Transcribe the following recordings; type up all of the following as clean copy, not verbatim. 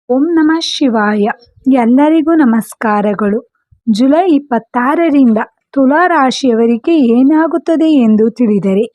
ಓಂ ನಮಃ ಶಿವಾಯ. ಎಲ್ಲರಿಗೂ ನಮಸ್ಕಾರಗಳು. ಜುಲೈ 26ರಿಂದ ತುಲಾ ರಾಶಿಯವರಿಗೆ ಏನಾಗುತ್ತದೆ ಎಂದು ತಿಳಿದರೆ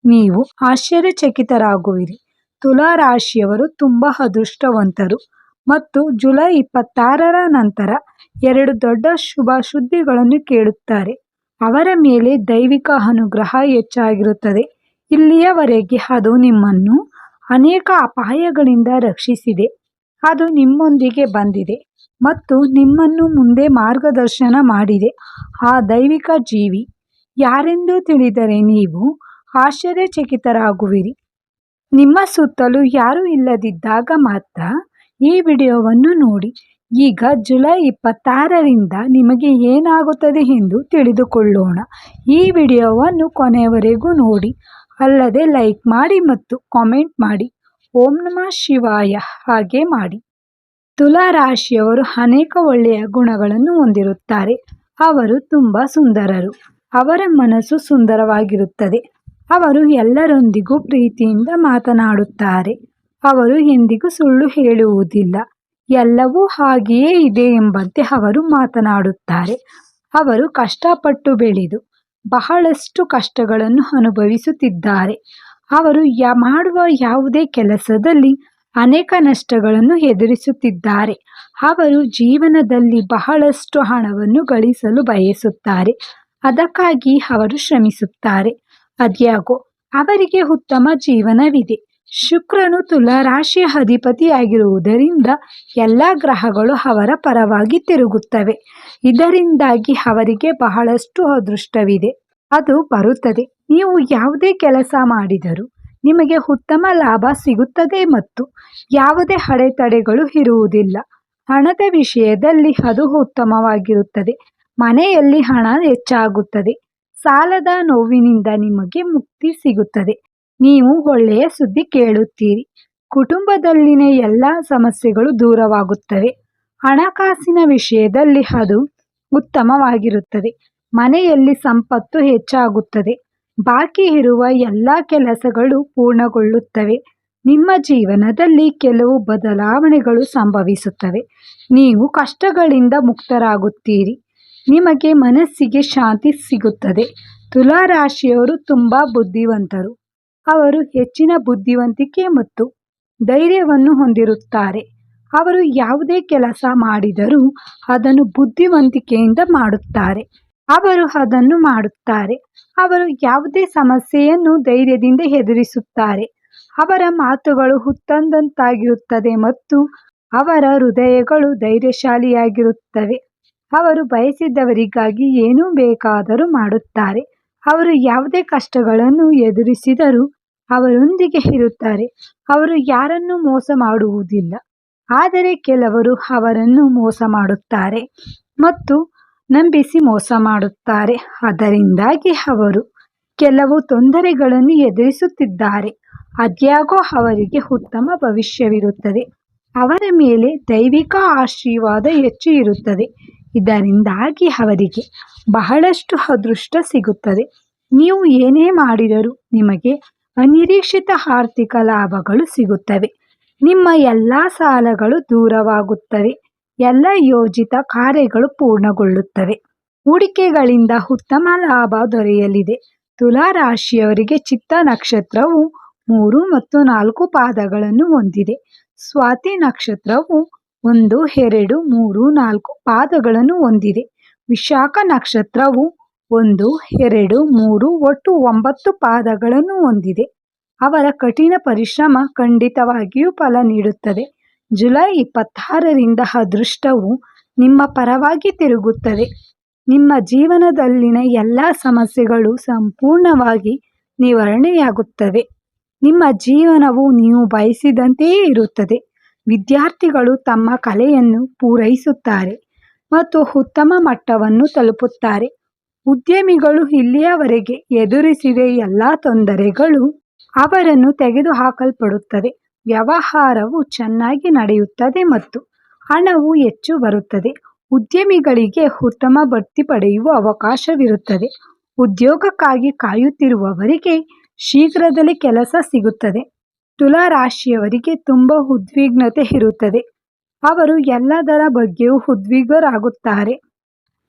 ನೀವು ಆಶ್ಚರ್ಯಚಕಿತರಾಗುವಿರಿ. ತುಲಾ ರಾಶಿಯವರು ತುಂಬ ಅದೃಷ್ಟವಂತರು ಮತ್ತು ಜುಲೈ 26ರ ನಂತರ 2 ದೊಡ್ಡ ಶುಭ ಸುದ್ದಿಗಳನ್ನು ಕೇಳುತ್ತಾರೆ. ಅವರ ಮೇಲೆ ದೈವಿಕ ಅನುಗ್ರಹ ಹೆಚ್ಚಾಗಿರುತ್ತದೆ. ಇಲ್ಲಿಯವರೆಗೆ ಅದು ನಿಮ್ಮನ್ನು ಅನೇಕ ಅಪಾಯಗಳಿಂದ ರಕ್ಷಿಸಿದೆ. ಅದು ನಿಮ್ಮೊಂದಿಗೆ ಬಂದಿದೆ ಮತ್ತು ನಿಮ್ಮನ್ನು ಮುಂದೆ ಮಾರ್ಗದರ್ಶನ ಮಾಡಿದೆ. ಆ ದೈವಿಕ ಜೀವಿ ಯಾರೆಂದು ತಿಳಿದರೆ ನೀವು ಆಶ್ಚರ್ಯಚಕಿತರಾಗುವಿರಿ. ನಿಮ್ಮ ಸುತ್ತಲೂ ಯಾರೂ ಇಲ್ಲದಿದ್ದಾಗ ಮಾತ್ರ ಈ ವಿಡಿಯೋವನ್ನು ನೋಡಿ. ಈಗ ಜುಲೈ 26ರಿಂದ ನಿಮಗೆ ಏನಾಗುತ್ತದೆ ಎಂದು ತಿಳಿದುಕೊಳ್ಳೋಣ. ಈ ವಿಡಿಯೋವನ್ನು ಕೊನೆಯವರೆಗೂ ನೋಡಿ. ಅಲ್ಲದೆ ಲೈಕ್ ಮಾಡಿ ಮತ್ತು ಕಾಮೆಂಟ್ ಮಾಡಿ. ಓಂ ನಮಃ ಶಿವಾಯ ಹಾಗೆ ಮಾಡಿ. ತುಲಾ ರಾಶಿಯವರು ಅನೇಕ ಒಳ್ಳೆಯ ಗುಣಗಳನ್ನು ಹೊಂದಿರುತ್ತಾರೆ. ಅವರು ತುಂಬ ಸುಂದರರು. ಅವರ ಮನಸ್ಸು ಸುಂದರವಾಗಿರುತ್ತದೆ. ಅವರು ಎಲ್ಲರೊಂದಿಗೂ ಪ್ರೀತಿಯಿಂದ ಮಾತನಾಡುತ್ತಾರೆ. ಅವರು ಎಂದಿಗೂ ಸುಳ್ಳು ಹೇಳುವುದಿಲ್ಲ. ಎಲ್ಲವೂ ಹಾಗೆಯೇ ಇದೆ ಎಂಬಂತೆ ಅವರು ಮಾತನಾಡುತ್ತಾರೆ. ಅವರು ಕಷ್ಟಪಟ್ಟು ಬೆಳೆದು ಬಹಳಷ್ಟು ಕಷ್ಟಗಳನ್ನು ಅನುಭವಿಸುತ್ತಿದ್ದಾರೆ. ಅವರು ಮಾಡುವ ಯಾವುದೇ ಕೆಲಸದಲ್ಲಿ ಅನೇಕ ನಷ್ಟಗಳನ್ನು ಎದುರಿಸುತ್ತಿದ್ದಾರೆ. ಅವರು ಜೀವನದಲ್ಲಿ ಬಹಳಷ್ಟು ಹಣವನ್ನು ಗಳಿಸಲು ಬಯಸುತ್ತಾರೆ. ಅದಕ್ಕಾಗಿ ಅವರು ಶ್ರಮಿಸುತ್ತಾರೆ. ಆದಾಗ್ಯೂ ಅವರಿಗೆ ಉತ್ತಮ ಜೀವನವಿದೆ. ಶುಕ್ರನು ತುಲಾ ರಾಶಿಯ ಅಧಿಪತಿಯಾಗಿರುವುದರಿಂದ ಎಲ್ಲ ಗ್ರಹಗಳು ಅವರ ಪರವಾಗಿ ತಿರುಗುತ್ತವೆ. ಇದರಿಂದಾಗಿ ಅವರಿಗೆ ಬಹಳಷ್ಟು ಅದೃಷ್ಟವಿದೆ. ಅದು ಬರುತ್ತದೆ. ನೀವು ಯಾವುದೇ ಕೆಲಸ ಮಾಡಿದರೂ ನಿಮಗೆ ಉತ್ತಮ ಲಾಭ ಸಿಗುತ್ತದೆ ಮತ್ತು ಯಾವುದೇ ಅಡೆತಡೆಗಳು ಇರುವುದಿಲ್ಲ. ಹಣದ ವಿಷಯದಲ್ಲಿ ಅದು ಉತ್ತಮವಾಗಿರುತ್ತದೆ. ಮನೆಯಲ್ಲಿ ಹಣ ಹೆಚ್ಚಾಗುತ್ತದೆ. ಸಾಲದ ನೋವಿನಿಂದ ನಿಮಗೆ ಮುಕ್ತಿ ಸಿಗುತ್ತದೆ. ನೀವು ಒಳ್ಳೆಯ ಸುದ್ದಿ ಕೇಳುತ್ತೀರಿ. ಕುಟುಂಬದಲ್ಲಿನ ಎಲ್ಲ ಸಮಸ್ಯೆಗಳು ದೂರವಾಗುತ್ತವೆ. ಹಣಕಾಸಿನ ವಿಷಯದಲ್ಲಿ ಅದು ಉತ್ತಮವಾಗಿರುತ್ತದೆ. ಮನೆಯಲ್ಲಿ ಸಂಪತ್ತು ಹೆಚ್ಚಾಗುತ್ತದೆ. ಬಾಕಿ ಇರುವ ಎಲ್ಲ ಕೆಲಸಗಳು ಪೂರ್ಣಗೊಳ್ಳುತ್ತವೆ. ನಿಮ್ಮ ಜೀವನದಲ್ಲಿ ಕೆಲವು ಬದಲಾವಣೆಗಳು ಸಂಭವಿಸುತ್ತವೆ. ನೀವು ಕಷ್ಟಗಳಿಂದ ಮುಕ್ತರಾಗುತ್ತೀರಿ. ನಿಮಗೆ ಮನಸ್ಸಿಗೆ ಶಾಂತಿ ಸಿಗುತ್ತದೆ. ತುಲಾ ರಾಶಿಯವರು ತುಂಬ ಬುದ್ಧಿವಂತರು. ಅವರು ಹೆಚ್ಚಿನ ಬುದ್ಧಿವಂತಿಕೆ ಮತ್ತು ಧೈರ್ಯವನ್ನು ಹೊಂದಿರುತ್ತಾರೆ. ಅವರು ಯಾವುದೇ ಕೆಲಸ ಮಾಡಿದರೂ ಅದನ್ನು ಬುದ್ಧಿವಂತಿಕೆಯಿಂದ ಮಾಡುತ್ತಾರೆ. ಅವರು ಯಾವುದೇ ಸಮಸ್ಯೆಯನ್ನು ಧೈರ್ಯದಿಂದ ಎದುರಿಸುತ್ತಾರೆ. ಅವರ ಮಾತುಗಳು ಹುತ್ತದಂತಾಗಿರುತ್ತದೆ ಮತ್ತು ಅವರ ಹೃದಯಗಳು ಧೈರ್ಯಶಾಲಿಯಾಗಿರುತ್ತವೆ. ಅವರು ಬಯಸಿದವರಿಗಾಗಿ ಏನು ಬೇಕಾದರೂ ಮಾಡುತ್ತಾರೆ. ಅವರು ಯಾವುದೇ ಕಷ್ಟಗಳನ್ನು ಎದುರಿಸಿದರೂ ಅವರೊಂದಿಗೆ ಇರುತ್ತಾರೆ. ಅವರು ಯಾರನ್ನೂ ಮೋಸ ಮಾಡುವುದಿಲ್ಲ. ಆದರೆ ಕೆಲವರು ಅವರನ್ನು ಮೋಸ ಮಾಡುತ್ತಾರೆ ಮತ್ತು ನಂಬಿಸಿ ಮೋಸ ಮಾಡುತ್ತಾರೆ. ಅದರಿಂದಾಗಿ ಅವರು ಕೆಲವು ತೊಂದರೆಗಳನ್ನು ಎದುರಿಸುತ್ತಿದ್ದಾರೆ. ಆದಾಗ್ಯೂ ಅವರಿಗೆ ಉತ್ತಮ ಭವಿಷ್ಯವಿರುತ್ತದೆ. ಅವರ ಮೇಲೆ ದೈವಿಕ ಆಶೀರ್ವಾದ ಹೆಚ್ಚು ಇರುತ್ತದೆ. ಇದರಿಂದಾಗಿ ಅವರಿಗೆ ಬಹಳಷ್ಟು ಅದೃಷ್ಟ ಸಿಗುತ್ತದೆ. ನೀವು ಏನೇ ಮಾಡಿದರೂ ನಿಮಗೆ ಅನಿರೀಕ್ಷಿತ ಆರ್ಥಿಕ ಲಾಭಗಳು ಸಿಗುತ್ತವೆ. ನಿಮ್ಮ ಎಲ್ಲ ಸಾಲಗಳು ದೂರವಾಗುತ್ತವೆ. ಎಲ್ಲ ಯೋಜಿತ ಕಾರ್ಯಗಳು ಪೂರ್ಣಗೊಳ್ಳುತ್ತವೆ. ಹೂಡಿಕೆಗಳಿಂದ ಉತ್ತಮ ಲಾಭ ದೊರೆಯಲಿದೆ. ತುಲಾ ರಾಶಿಯವರಿಗೆ ಚಿತ್ತ ನಕ್ಷತ್ರವು 3 ಮತ್ತು 4 ಪಾದಗಳನ್ನು ಹೊಂದಿದೆ. ಸ್ವಾತಿ ನಕ್ಷತ್ರವು 1, 2, 3, 4 ಪಾದಗಳನ್ನು ಹೊಂದಿದೆ. ವಿಶಾಖ ನಕ್ಷತ್ರವು 1, 2, 3 ಒಟ್ಟು 9 ಪಾದಗಳನ್ನು ಹೊಂದಿದೆ. ಅವರ ಕಠಿಣ ಪರಿಶ್ರಮ ಖಂಡಿತವಾಗಿಯೂ ಫಲ ನೀಡುತ್ತದೆ. ಜುಲೈ 26ರಿಂದ ಅದೃಷ್ಟವು ನಿಮ್ಮ ಪರವಾಗಿ ತಿರುಗುತ್ತದೆ. ನಿಮ್ಮ ಜೀವನದಲ್ಲಿನ ಎಲ್ಲ ಸಮಸ್ಯೆಗಳು ಸಂಪೂರ್ಣವಾಗಿ ನಿವಾರಣೆಯಾಗುತ್ತವೆ. ನಿಮ್ಮ ಜೀವನವು ನೀವು ಬಯಸಿದಂತೆಯೇ ಇರುತ್ತದೆ. ವಿದ್ಯಾರ್ಥಿಗಳು ತಮ್ಮ ಕಲೆಯನ್ನು ಪೂರೈಸುತ್ತಾರೆ ಮತ್ತು ಉತ್ತಮ ಮಟ್ಟವನ್ನು ತಲುಪುತ್ತಾರೆ. ಉದ್ಯಮಿಗಳು ಇಲ್ಲಿಯವರೆಗೆ ಎದುರಿಸಿದ ಎಲ್ಲ ತೊಂದರೆಗಳು ಅವರನ್ನು ತೆಗೆದುಹಾಕಲ್ಪಡುತ್ತದೆ. ವ್ಯವಹಾರವು ಚೆನ್ನಾಗಿ ನಡೆಯುತ್ತದೆ ಮತ್ತು ಹಣವು ಹೆಚ್ಚು ಬರುತ್ತದೆ. ಉದ್ಯಮಿಗಳಿಗೆ ಉತ್ತಮ ಬಡ್ತಿ ಪಡೆಯುವ ಅವಕಾಶವಿರುತ್ತದೆ. ಉದ್ಯೋಗಕ್ಕಾಗಿ ಕಾಯುತ್ತಿರುವವರಿಗೆ ಶೀಘ್ರದಲ್ಲೇ ಕೆಲಸ ಸಿಗುತ್ತದೆ. ತುಲಾ ರಾಶಿಯವರಿಗೆ ತುಂಬ ಉದ್ವಿಗ್ನತೆ ಇರುತ್ತದೆ. ಅವರು ಎಲ್ಲದರ ಬಗ್ಗೆಯೂ ಉದ್ವಿಗ್ನರಾಗುತ್ತಾರೆ.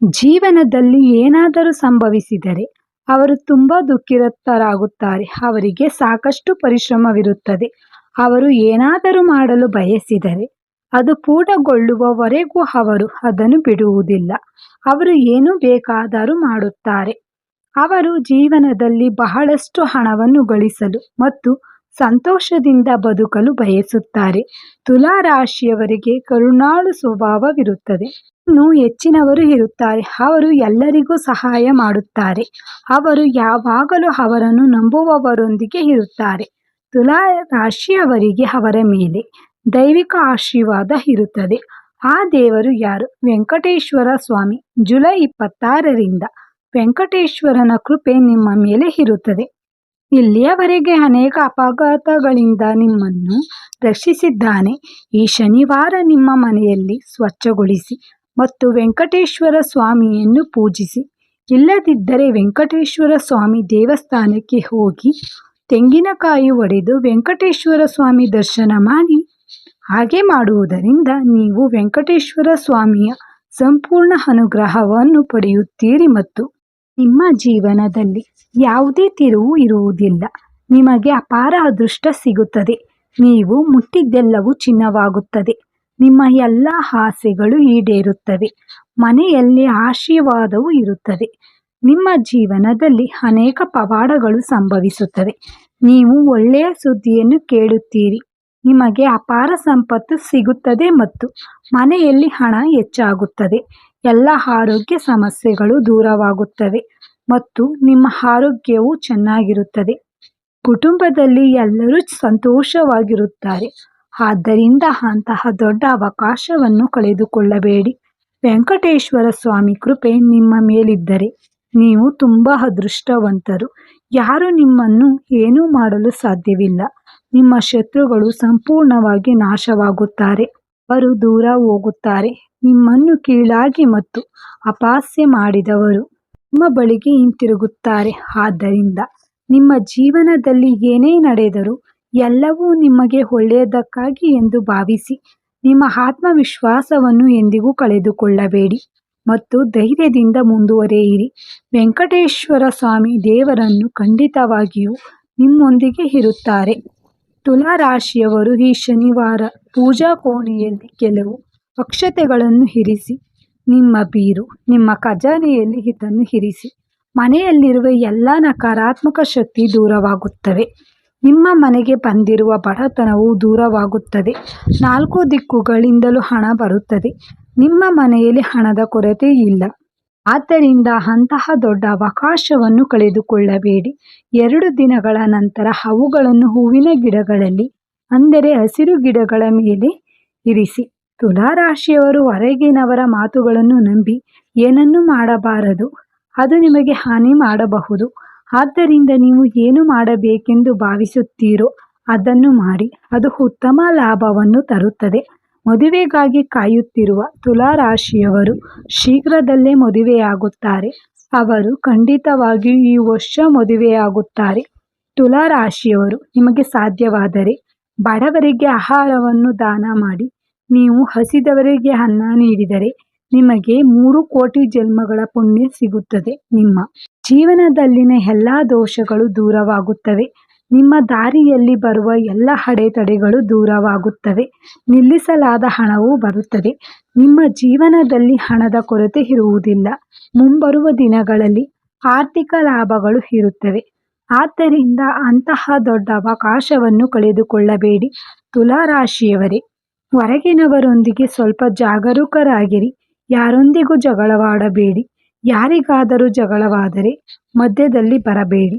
ಜೀವನದಲ್ಲಿ ಏನಾದರೂ ಸಂಭವಿಸಿದರೆ ಅವರು ತುಂಬಾ ದುಃಖಿತರಾಗುತ್ತಾರೆ. ಅವರಿಗೆ ಸಾಕಷ್ಟು ಪರಿಶ್ರಮವಿರುತ್ತದೆ. ಅವರು ಏನಾದರೂ ಮಾಡಲು ಬಯಸಿದರೆ ಅದು ಪೂರ್ಣಗೊಳ್ಳುವವರೆಗೂ ಅವರು ಅದನ್ನು ಬಿಡುವುದಿಲ್ಲ. ಅವರು ಏನು ಬೇಕಾದರೂ ಮಾಡುತ್ತಾರೆ. ಅವರು ಜೀವನದಲ್ಲಿ ಬಹಳಷ್ಟು ಹಣವನ್ನು ಗಳಿಸಲು ಮತ್ತು ಸಂತೋಷದಿಂದ ಬದುಕಲು ಬಯಸುತ್ತಾರೆ. ತುಲಾ ರಾಶಿಯವರಿಗೆ ಕರುಣಾಳು ಸ್ವಭಾವವಿರುತ್ತದೆ. ಇನ್ನು ಹೆಚ್ಚಿನವರು ಇರುತ್ತಾರೆ. ಅವರು ಎಲ್ಲರಿಗೂ ಸಹಾಯ ಮಾಡುತ್ತಾರೆ. ಅವರು ಯಾವಾಗಲೂ ಅವರನ್ನು ನಂಬುವವರೊಂದಿಗೆ ಇರುತ್ತಾರೆ. ತುಲಾ ರಾಶಿಯವರಿಗೆ ಅವರ ಮೇಲೆ ದೈವಿಕ ಆಶೀರ್ವಾದ ಇರುತ್ತದೆ. ಆ ದೇವರು ಯಾರು? ವೆಂಕಟೇಶ್ವರ ಸ್ವಾಮಿ. ಜುಲೈ 26ರಿಂದ ವೆಂಕಟೇಶ್ವರನ ಕೃಪೆ ನಿಮ್ಮ ಮೇಲೆ ಇರುತ್ತದೆ. ಇಲ್ಲಿಯವರೆಗೆ ಅನೇಕ ಅಪಘಾತಗಳಿಂದ ನಿಮ್ಮನ್ನು ರಕ್ಷಿಸಿದ್ದಾನೆ. ಈ ಶನಿವಾರ ನಿಮ್ಮ ಮನೆಯಲ್ಲಿ ಸ್ವಚ್ಛಗೊಳಿಸಿ ಮತ್ತು ವೆಂಕಟೇಶ್ವರ ಸ್ವಾಮಿಯನ್ನು ಪೂಜಿಸಿ. ಇಲ್ಲದಿದ್ದರೆ ವೆಂಕಟೇಶ್ವರ ಸ್ವಾಮಿ ದೇವಸ್ಥಾನಕ್ಕೆ ಹೋಗಿ ತೆಂಗಿನಕಾಯಿ ಒಡೆದು ವೆಂಕಟೇಶ್ವರ ಸ್ವಾಮಿ ದರ್ಶನ ಮಾಡಿ. ಹಾಗೆ ಮಾಡುವುದರಿಂದ ನೀವು ವೆಂಕಟೇಶ್ವರ ಸ್ವಾಮಿಯ ಸಂಪೂರ್ಣ ಅನುಗ್ರಹವನ್ನು ಪಡೆಯುತ್ತೀರಿ ಮತ್ತು ನಿಮ್ಮ ಜೀವನದಲ್ಲಿ ಯಾವುದೇ ತಿರುವು ಇರುವುದಿಲ್ಲ. ನಿಮಗೆ ಅಪಾರ ಅದೃಷ್ಟ ಸಿಗುತ್ತದೆ. ನೀವು ಮುಟ್ಟಿದ್ದೆಲ್ಲವೂ ಚಿನ್ನವಾಗುತ್ತದೆ. ನಿಮ್ಮ ಎಲ್ಲ ಆಸೆಗಳು ಈಡೇರುತ್ತವೆ. ಮನೆಯಲ್ಲಿ ಆಶೀರ್ವಾದವೂ ಇರುತ್ತದೆ. ನಿಮ್ಮ ಜೀವನದಲ್ಲಿ ಅನೇಕ ಪವಾಡಗಳು ಸಂಭವಿಸುತ್ತವೆ. ನೀವು ಒಳ್ಳೆಯ ಸುದ್ದಿಯನ್ನು ಕೇಳುತ್ತೀರಿ. ನಿಮಗೆ ಅಪಾರ ಸಂಪತ್ತು ಸಿಗುತ್ತದೆ ಮತ್ತು ಮನೆಯಲ್ಲಿ ಹಣ ಹೆಚ್ಚಾಗುತ್ತದೆ. ಎಲ್ಲ ಆರೋಗ್ಯ ಸಮಸ್ಯೆಗಳು ದೂರವಾಗುತ್ತವೆ ಮತ್ತು ನಿಮ್ಮ ಆರೋಗ್ಯವು ಚೆನ್ನಾಗಿರುತ್ತದೆ. ಕುಟುಂಬದಲ್ಲಿ ಎಲ್ಲರೂ ಸಂತೋಷವಾಗಿರುತ್ತಾರೆ. ಆದ್ದರಿಂದ ಅಂತಹ ದೊಡ್ಡ ಅವಕಾಶವನ್ನು ಕಳೆದುಕೊಳ್ಳಬೇಡಿ. ವೆಂಕಟೇಶ್ವರ ಸ್ವಾಮಿ ಕೃಪೆ ನಿಮ್ಮ ಮೇಲಿದ್ದರೆ ನೀವು ತುಂಬ ಅದೃಷ್ಟವಂತರು. ಯಾರು ನಿಮ್ಮನ್ನು ಏನೂ ಮಾಡಲು ಸಾಧ್ಯವಿಲ್ಲ. ನಿಮ್ಮ ಶತ್ರುಗಳು ಸಂಪೂರ್ಣವಾಗಿ ನಾಶವಾಗುತ್ತಾರೆ. ಅವರು ದೂರ ಹೋಗುತ್ತಾರೆ. ನಿಮ್ಮನ್ನು ಕೀಳಾಗಿ ಮತ್ತು ಅಪಹಾಸ್ಯ ಮಾಡಿದವರು ನಿಮ್ಮ ಬಳಿಗೆ ಹಿಂತಿರುಗುತ್ತಾರೆ. ಆದ್ದರಿಂದ ನಿಮ್ಮ ಜೀವನದಲ್ಲಿ ಏನೇ ನಡೆದರೂ ಎಲ್ಲವೂ ನಿಮಗೆ ಒಳ್ಳೆಯದಕ್ಕಾಗಿ ಎಂದು ಭಾವಿಸಿ. ನಿಮ್ಮ ಆತ್ಮವಿಶ್ವಾಸವನ್ನು ಎಂದಿಗೂ ಕಳೆದುಕೊಳ್ಳಬೇಡಿ ಮತ್ತು ಧೈರ್ಯದಿಂದ ಮುಂದುವರಿಯಿರಿ. ವೆಂಕಟೇಶ್ವರ ಸ್ವಾಮಿ ದೇವರನ್ನು ಖಂಡಿತವಾಗಿಯೂ ನಿಮ್ಮೊಂದಿಗೆ ಇರುತ್ತಾರೆ. ತುಲಾ ರಾಶಿಯವರು ಈ ಶನಿವಾರ ಪೂಜಾ ಕೋಣೆಯಲ್ಲಿ ಕೆಲವು ಅಕ್ಷತೆಗಳನ್ನು ಇರಿಸಿ. ನಿಮ್ಮ ಬೀರು, ನಿಮ್ಮ ಖಜಾನೆಯಲ್ಲಿ ಇದನ್ನು ಇರಿಸಿ. ಮನೆಯಲ್ಲಿರುವ ಎಲ್ಲ ನಕಾರಾತ್ಮಕ ಶಕ್ತಿ ದೂರವಾಗುತ್ತವೆ. ನಿಮ್ಮ ಮನೆಗೆ ಬಂದಿರುವ ಬಡತನವು ದೂರವಾಗುತ್ತದೆ. 4 ದಿಕ್ಕುಗಳಿಂದಲೂ ಹಣ ಬರುತ್ತದೆ. ನಿಮ್ಮ ಮನೆಯಲ್ಲಿ ಹಣದ ಕೊರತೆ ಇಲ್ಲ. ಆದ್ದರಿಂದ ಅಂತಹ ದೊಡ್ಡ ಅವಕಾಶವನ್ನು ಕಳೆದುಕೊಳ್ಳಬೇಡಿ. 2 ದಿನಗಳ ನಂತರ ಅವುಗಳನ್ನು ಹೂವಿನ ಗಿಡಗಳಲ್ಲಿ, ಅಂದರೆ ಹಸಿರು ಗಿಡಗಳ ಮೇಲೆ ಇರಿಸಿ. ತುಲಾ ರಾಶಿಯವರು ಹೊರಗಿನವರ ಮಾತುಗಳನ್ನು ನಂಬಿ ಏನನ್ನೂ ಮಾಡಬಾರದು. ಅದು ನಿಮಗೆ ಹಾನಿ ಮಾಡಬಹುದು. ಆದ್ದರಿಂದ ನೀವು ಏನು ಮಾಡಬೇಕೆಂದು ಭಾವಿಸುತ್ತೀರೋ ಅದನ್ನು ಮಾಡಿ. ಅದು ಉತ್ತಮ ಲಾಭವನ್ನು ತರುತ್ತದೆ. ಮದುವೆಗಾಗಿ ಕಾಯುತ್ತಿರುವ ತುಲಾ ರಾಶಿಯವರು ಶೀಘ್ರದಲ್ಲೇ ಮದುವೆಯಾಗುತ್ತಾರೆ. ಅವರು ಖಂಡಿತವಾಗಿಯೂ ಈ ವರ್ಷ ಮದುವೆಯಾಗುತ್ತಾರೆ. ತುಲಾ ರಾಶಿಯವರು ನಿಮಗೆ ಸಾಧ್ಯವಾದರೆ ಬಡವರಿಗೆ ಆಹಾರವನ್ನು ದಾನ ಮಾಡಿ. ನೀವು ಹಸಿದವರಿಗೆ ಅನ್ನ ನೀಡಿದರೆ ನಿಮಗೆ 3 ಕೋಟಿ ಜನ್ಮಗಳ ಪುಣ್ಯ ಸಿಗುತ್ತದೆ. ನಿಮ್ಮ ಜೀವನದಲ್ಲಿನ ಎಲ್ಲ ದೋಷಗಳು ದೂರವಾಗುತ್ತವೆ. ನಿಮ್ಮ ದಾರಿಯಲ್ಲಿ ಬರುವ ಎಲ್ಲ ಅಡೆತಡೆಗಳು ದೂರವಾಗುತ್ತವೆ. ನಿಲ್ಲಿಸಲಾದ ಹಣವು ಬರುತ್ತದೆ. ನಿಮ್ಮ ಜೀವನದಲ್ಲಿ ಹಣದ ಕೊರತೆ ಇರುವುದಿಲ್ಲ. ಮುಂಬರುವ ದಿನಗಳಲ್ಲಿ ಆರ್ಥಿಕ ಲಾಭಗಳು ಇರುತ್ತವೆ. ಆದ್ದರಿಂದ ಅಂತಹ ದೊಡ್ಡ ಅವಕಾಶವನ್ನು ಕಳೆದುಕೊಳ್ಳಬೇಡಿ. ತುಲಾ ರಾಶಿಯವರೇ, ಹೊರಗಿನವರೊಂದಿಗೆ ಸ್ವಲ್ಪ ಜಾಗರೂಕರಾಗಿರಿ. ಯಾರೊಂದಿಗೂ ಜಗಳವಾಡಬೇಡಿ. ಯಾರಿಗಾದರೂ ಜಗಳವಾದರೆ ಮಧ್ಯದಲ್ಲಿ ಬರಬೇಡಿ.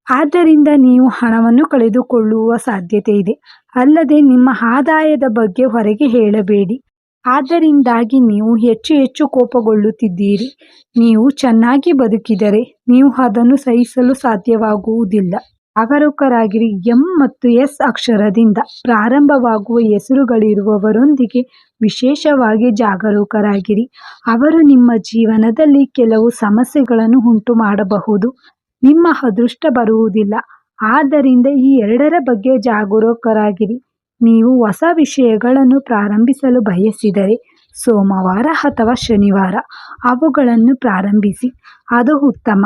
ಆದ್ದರಿಂದ ನೀವು ಹಣವನ್ನು ಕಳೆದುಕೊಳ್ಳುವ ಸಾಧ್ಯತೆ ಇದೆ. ಅಲ್ಲದೆ ನಿಮ್ಮ ಆದಾಯದ ಬಗ್ಗೆ ಹೊರಗೆ ಹೇಳಬೇಡಿ. ಆದ್ದರಿಂದಾಗಿ ನೀವು ಹೆಚ್ಚು ಹೆಚ್ಚು ಕೋಪಗೊಳ್ಳುತ್ತಿದ್ದೀರಿ. ನೀವು ಚೆನ್ನಾಗಿ ಬದುಕಿದರೆ ನೀವು ಅದನ್ನು ಸಹಿಸಲು ಸಾಧ್ಯವಾಗುವುದಿಲ್ಲ. ಜಾಗರೂಕರಾಗಿರಿ. ಎಂ ಮತ್ತು ಎಸ್ ಅಕ್ಷರದಿಂದ ಪ್ರಾರಂಭವಾಗುವ ಹೆಸರುಗಳಿರುವವರೊಂದಿಗೆ ವಿಶೇಷವಾಗಿ ಜಾಗರೂಕರಾಗಿರಿ. ಅವರು ನಿಮ್ಮ ಜೀವನದಲ್ಲಿ ಕೆಲವು ಸಮಸ್ಯೆಗಳನ್ನು ಉಂಟು ಮಾಡಬಹುದು. ನಿಮ್ಮ ಅದೃಷ್ಟ ಬರುವುದಿಲ್ಲ. ಆದ್ದರಿಂದ ಈ 2ರ ಬಗ್ಗೆ ಜಾಗರೂಕರಾಗಿರಿ. ನೀವು ಹೊಸ ವಿಷಯಗಳನ್ನು ಪ್ರಾರಂಭಿಸಲು ಬಯಸಿದರೆ ಸೋಮವಾರ ಅಥವಾ ಶನಿವಾರ ಅವುಗಳನ್ನು ಪ್ರಾರಂಭಿಸಿ. ಅದು ಉತ್ತಮ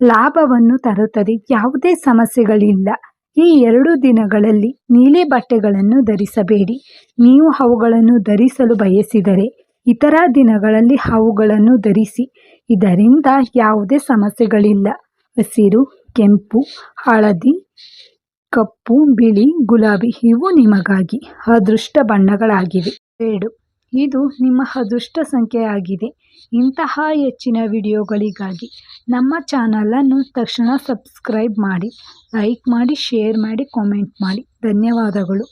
ಲಾಭವನ್ನು ತರುತ್ತದೆ. ಯಾವುದೇ ಸಮಸ್ಯೆಗಳಿಲ್ಲ. ಈ 2 ದಿನಗಳಲ್ಲಿ ನೀಲಿ ಬಟ್ಟೆಗಳನ್ನು ಧರಿಸಬೇಡಿ. ನೀವು ಅವುಗಳನ್ನು ಧರಿಸಲು ಬಯಸಿದರೆ ಇತರ ದಿನಗಳಲ್ಲಿ ಅವುಗಳನ್ನು ಧರಿಸಿ. ಇದರಿಂದ ಯಾವುದೇ ಸಮಸ್ಯೆಗಳಿಲ್ಲ. ಹಸಿರು, ಕೆಂಪು, ಹಳದಿ, ಕಪ್ಪು, ಬಿಳಿ, ಗುಲಾಬಿ ಇವು ನಿಮಗಾಗಿ ಅದೃಷ್ಟ ಬಣ್ಣಗಳಾಗಿವೆ. 7 ಇದು ನಿಮ್ಮ ಅದೃಷ್ಟ ಸಂಖ್ಯೆಯಾಗಿದೆ. ಇಂತಹ ಹೆಚ್ಚಿನ ವಿಡಿಯೋಗಳಿಗಾಗಿ ನಮ್ಮ ಚಾನಲನ್ನು ತಕ್ಷಣ ಸಬ್ಸ್ಕ್ರೈಬ್ ಮಾಡಿ, ಲೈಕ್ ಮಾಡಿ, ಶೇರ್ ಮಾಡಿ, ಕಾಮೆಂಟ್ ಮಾಡಿ. ಧನ್ಯವಾದಗಳು.